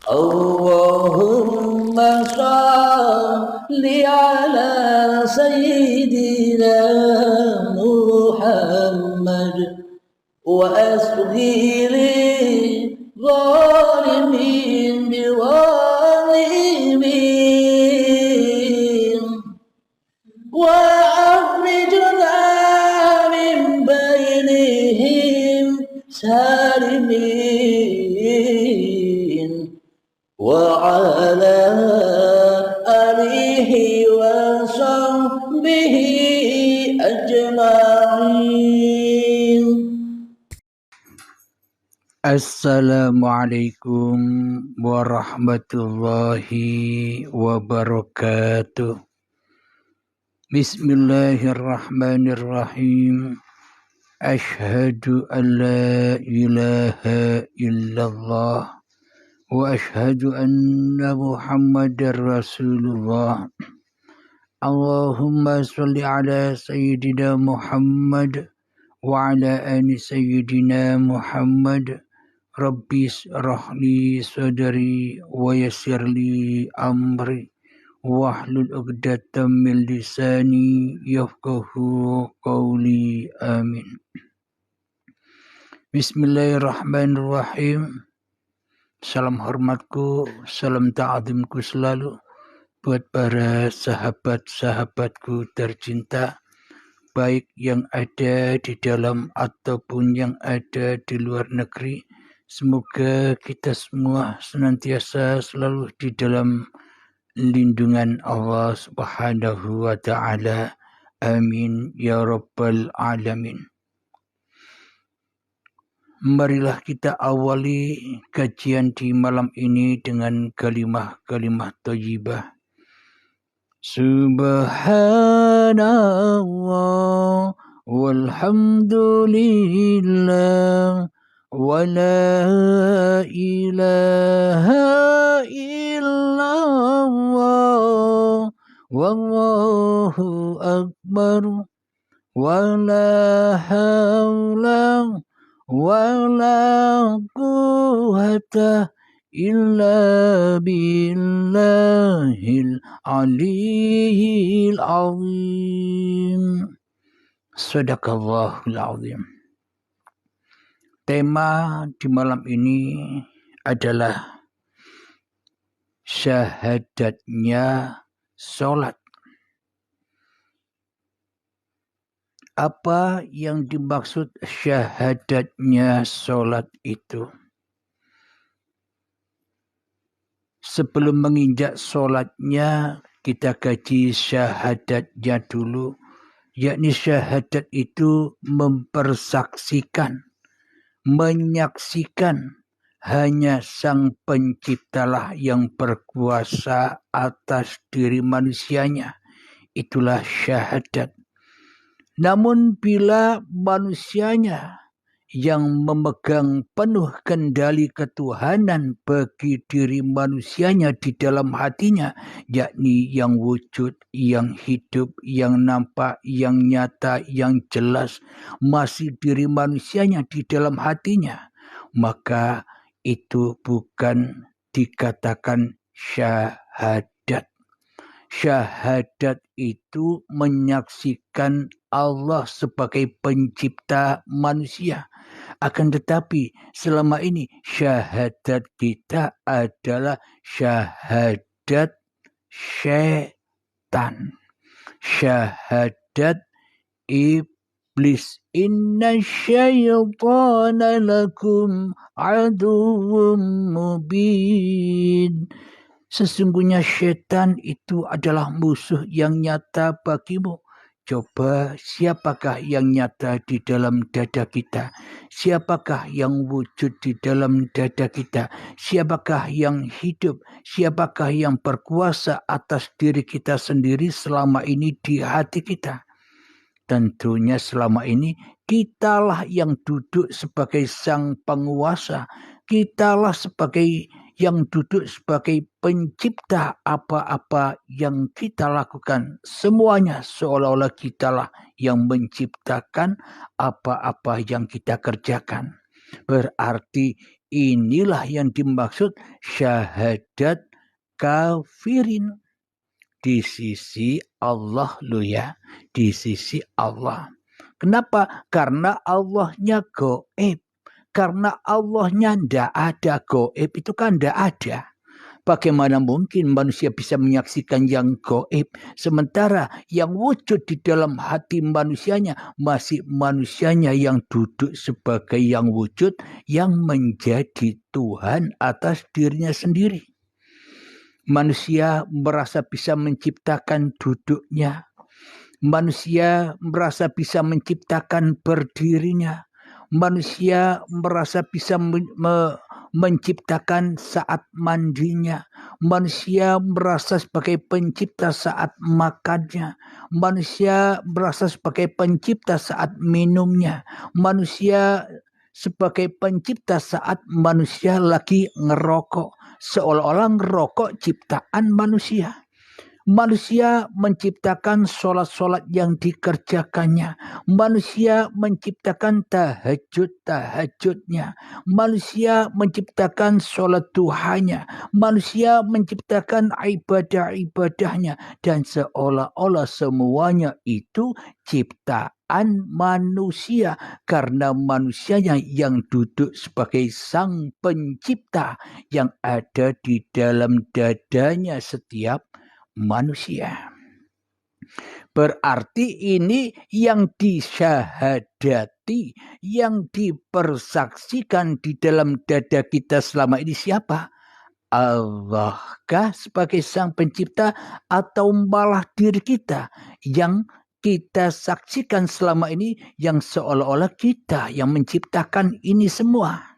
اللهم صل على سيدنا محمد وأسغر الظالمين بظالمين وأخرجنا من بينهم سالمين وعلى آله وصحبه أجمعين. Assalamualaikum warahmatullahi wabarakatuh. Bismillahirrahmanirrahim. Ashhadu an la ilaha illallah wa ashhadu anna Muhammadar Rasulullah. Allahumma salli ala sayyidina Muhammad wa ala ali sayyidina Muhammad. Rabbi shrahli sadri wa yassirli amri wahlul 'uqdatam min lisani yafqahu qawli. Amin. Bismillahirrahmanirrahim. Salam hormatku, salam ta'zimku selalu buat para sahabat-sahabatku tercinta, baik yang ada di dalam ataupun yang ada di luar negeri. Semoga kita semua senantiasa selalu di dalam lindungan Allah Subhanahu wa ta'ala. Amin ya rabbal alamin. Marilah kita awali kajian di malam ini dengan kalimah-kalimah thayyibah. Subhanallah walhamdulillah wa la ilaha illallah wallahu akbar wa la hawla wa la quwwata illa billahil aliyyil azim. Sadaqallahul azim. Tema di malam ini adalah syahadatnya sholat. Apa yang dimaksud syahadatnya sholat itu? Sebelum menginjak sholatnya, kita kaji syahadatnya dulu. Yakni syahadat itu mempersaksikan, menyaksikan hanya Sang Penciptalah yang berkuasa atas diri manusianya. Itulah syahadat. Namun bila manusianya yang memegang penuh kendali ketuhanan bagi diri manusianya di dalam hatinya, yakni yang wujud, yang hidup, yang nampak, yang nyata, yang jelas, masih diri manusianya di dalam hatinya, maka itu bukan dikatakan syahadat. Syahadat itu menyaksikan Allah sebagai pencipta manusia. Akan tetapi selama ini syahadat kita adalah syahadat syaitan. Syahadat iblis. Inna syaitana lakum aduwwum mubin. Sesungguhnya syaitan itu adalah musuh yang nyata bagimu. Coba siapakah yang nyata di dalam dada kita? Siapakah yang wujud di dalam dada kita? Siapakah yang hidup? Siapakah yang berkuasa atas diri kita sendiri selama ini di hati kita? Tentunya selama ini kitalah yang duduk sebagai sang penguasa. Kitalah sebagai yang duduk sebagai pencipta apa-apa yang kita lakukan. Semuanya seolah-olah kitalah yang menciptakan apa-apa yang kita kerjakan. Berarti inilah yang dimaksud syahadat kafirin. Di sisi Allah lo ya, di sisi Allah. Kenapa? Karena Allahnya gaib. Karena Allahnya ndak ada, gaib itu kan ndak ada. Bagaimana mungkin manusia bisa menyaksikan yang gaib, sementara yang wujud di dalam hati manusianya masih manusianya yang duduk sebagai yang wujud, yang menjadi Tuhan atas dirinya sendiri. Manusia merasa bisa menciptakan duduknya. Manusia merasa bisa menciptakan berdirinya. Manusia merasa bisa menciptakan saat mandinya. Manusia merasa sebagai pencipta saat makannya. Manusia merasa sebagai pencipta saat minumnya. Manusia sebagai pencipta saat manusia lagi ngerokok. Seolah-olah ngerokok ciptaan manusia. Manusia menciptakan sholat-sholat yang dikerjakannya. Manusia menciptakan tahajud-tahajudnya. Manusia menciptakan sholat duhanya. Manusia menciptakan ibadah-ibadahnya. Dan seolah-olah semuanya itu ciptaan manusia. Karena manusianya yang duduk sebagai sang pencipta yang ada di dalam dadanya setiap manusia. Berarti ini yang disyahadati, yang dipersaksikan di dalam dada kita selama ini siapa? Allahkah sebagai sang pencipta atau malah diri kita yang kita saksikan selama ini yang seolah-olah kita yang menciptakan ini semua?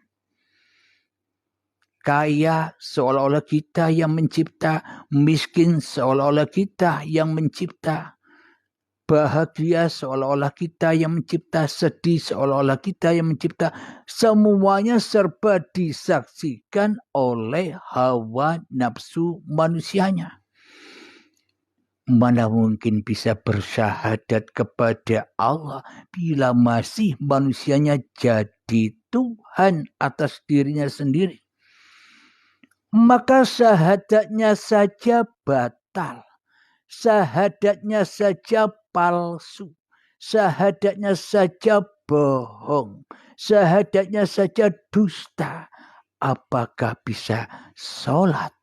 Kaya seolah-olah kita yang mencipta, miskin seolah-olah kita yang mencipta, bahagia seolah-olah kita yang mencipta, sedih seolah-olah kita yang mencipta. Semuanya serba disaksikan oleh hawa nafsu manusianya. Mana mungkin bisa bersyahadat kepada Allah bila masih manusianya jadi Tuhan atas dirinya sendiri? Maka syahadatnya saja batal. Syahadatnya saja palsu. Syahadatnya saja bohong. Syahadatnya saja dusta. Apakah bisa sholat?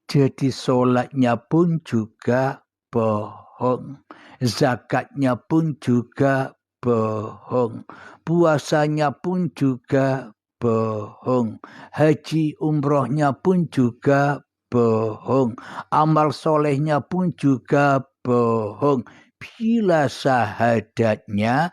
Jadi sholatnya pun juga bohong. Zakatnya pun juga bohong. Puasanya pun juga bohong. Haji umrohnya pun juga bohong. Amal solehnya pun juga bohong. Bila syahadatnya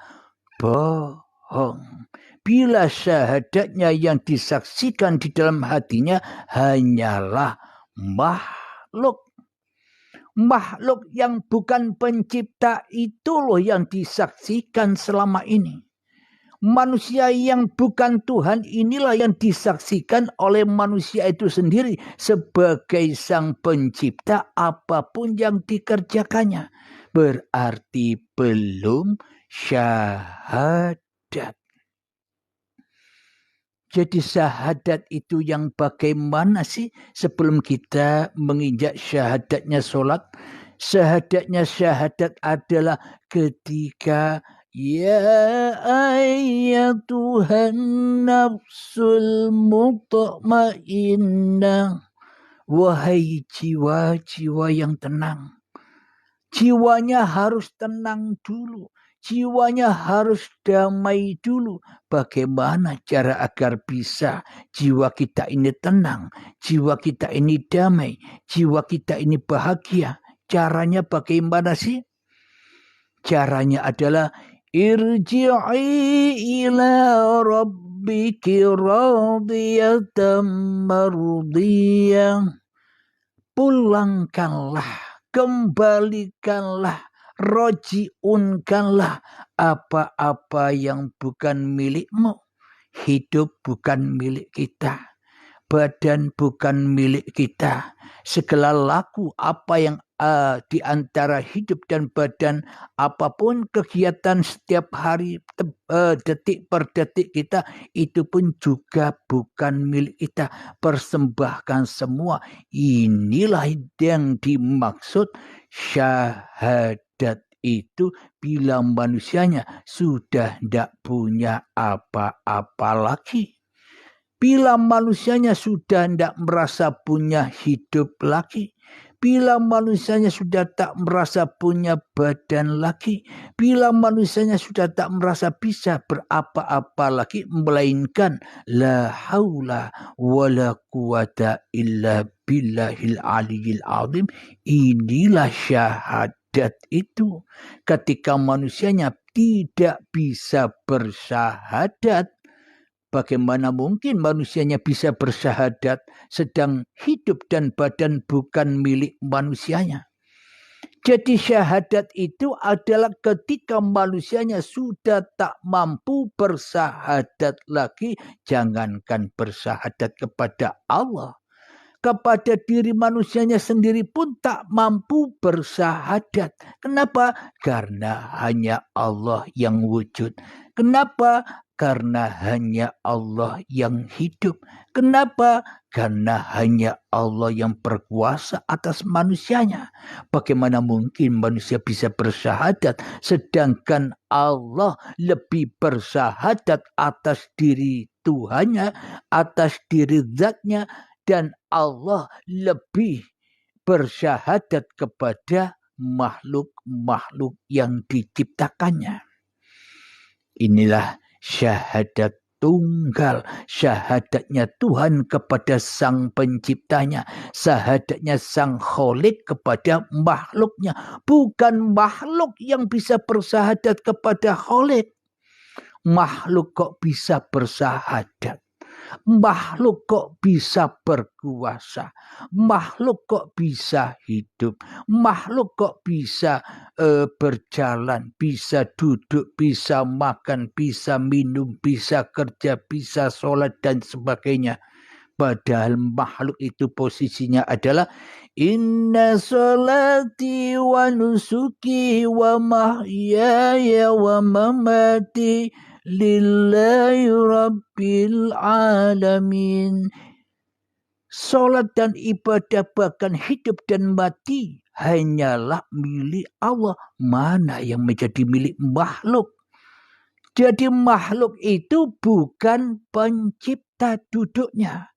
bohong. Bila syahadatnya yang disaksikan di dalam hatinya hanyalah makhluk. Makhluk yang bukan pencipta itu loh yang disaksikan selama ini. Manusia yang bukan Tuhan inilah yang disaksikan oleh manusia itu sendiri sebagai sang pencipta apapun yang dikerjakannya. Berarti belum syahadat. Jadi syahadat itu yang bagaimana sih sebelum kita menginjak syahadatnya sholat? Syahadatnya syahadat adalah ketika ya ayyatuhan nafsul mutmainnah. Wahai jiwa-jiwa yang tenang. Jiwanya harus tenang dulu. Jiwanya harus damai dulu. Bagaimana cara agar bisa jiwa kita ini tenang, jiwa kita ini damai, jiwa kita ini bahagia? Caranya bagaimana sih? Caranya adalah irji'i ila rabbiki radiyatan mardiyah. Pulangkanlah, kembalikanlah, rojiunkanlah apa-apa yang bukan milikmu. Hidup bukan milik kita. Badan bukan milik kita. Segala laku apa yang di antara hidup dan badan, apapun kegiatan setiap hari, detik per detik kita, itu pun juga bukan milik kita. Persembahkan semua. Inilah yang dimaksud syahadat itu bila manusianya sudah tidak punya apa-apa lagi. Bila manusianya sudah tidak merasa punya hidup lagi. Bila manusianya sudah tak merasa punya badan lagi. Bila manusianya sudah tak merasa bisa berapa-apa lagi. Melainkan la haula wa la quwata illa billahil aliyyil azim. Inilah syahadat itu. Ketika manusianya tidak bisa bersyahadat. Bagaimana mungkin manusianya bisa bersyahadat sedang hidup dan badan bukan milik manusianya? Jadi syahadat itu adalah ketika manusianya sudah tak mampu bersyahadat lagi. Jangankan bersyahadat kepada Allah. Kepada diri manusianya sendiri pun tak mampu bersyahadat. Kenapa? Karena hanya Allah yang wujud. Kenapa? Karena hanya Allah yang hidup. Kenapa? Karena hanya Allah yang berkuasa atas manusianya. Bagaimana mungkin manusia bisa bersyahadat sedangkan Allah lebih bersyahadat atas diri Tuhannya, atas diri zatnya, dan Allah lebih bersyahadat kepada makhluk-makhluk yang diciptakannya. Inilah syahadat tunggal, syahadatnya Tuhan kepada sang penciptanya, syahadatnya sang kholik kepada makhluknya. Bukan makhluk yang bisa bersyahadat kepada kholik. Makhluk kok bisa bersyahadat? Makhluk kok bisa berkuasa? Makhluk kok bisa hidup? Makhluk kok bisa berjalan, bisa duduk, bisa makan, bisa minum, bisa kerja, bisa sholat dan sebagainya. Padahal makhluk itu posisinya adalah inna sholati wa nusuki wa mahyaya wa mamati lillahi rabbil alamin. Salat dan ibadah bahkan hidup dan mati hanyalah milik Allah. Mana yang menjadi milik makhluk? Jadi makhluk itu bukan pencipta duduknya.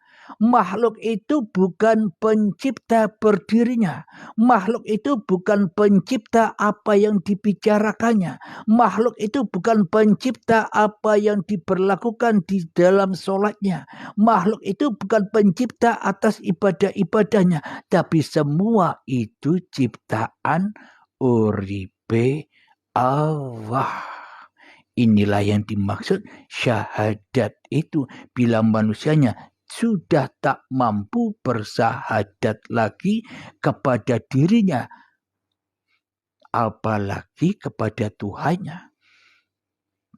Makhluk itu bukan pencipta berdirinya. Makhluk itu bukan pencipta apa yang dibicarakannya. Makhluk itu bukan pencipta apa yang diberlakukan di dalam sholatnya. Makhluk itu bukan pencipta atas ibadah-ibadahnya. Tapi semua itu ciptaan uripe Allah. Inilah yang dimaksud syahadat itu bila manusianya sudah tak mampu bersyahadat lagi kepada dirinya, apalagi kepada Tuhannya.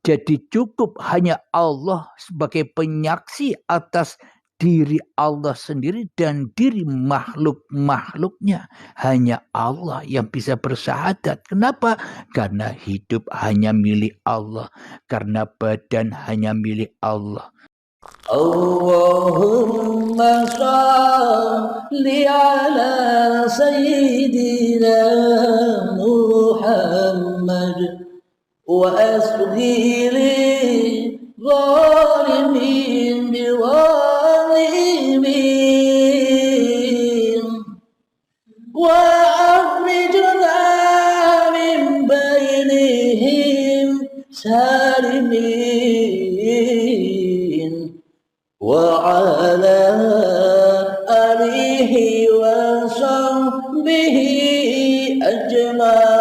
Jadi cukup hanya Allah sebagai penyaksi atas diri Allah sendiri dan diri makhluk-makhluknya. Hanya Allah yang bisa bersyahadat. Kenapa? Karena hidup hanya milik Allah. Karena badan hanya milik Allah. Allahumma salli ala Sayyidina Muhammad wa asghiri zalimin biwalimin wa akhrijna min bainihim salimin وعلى آله وصحبه أجمعين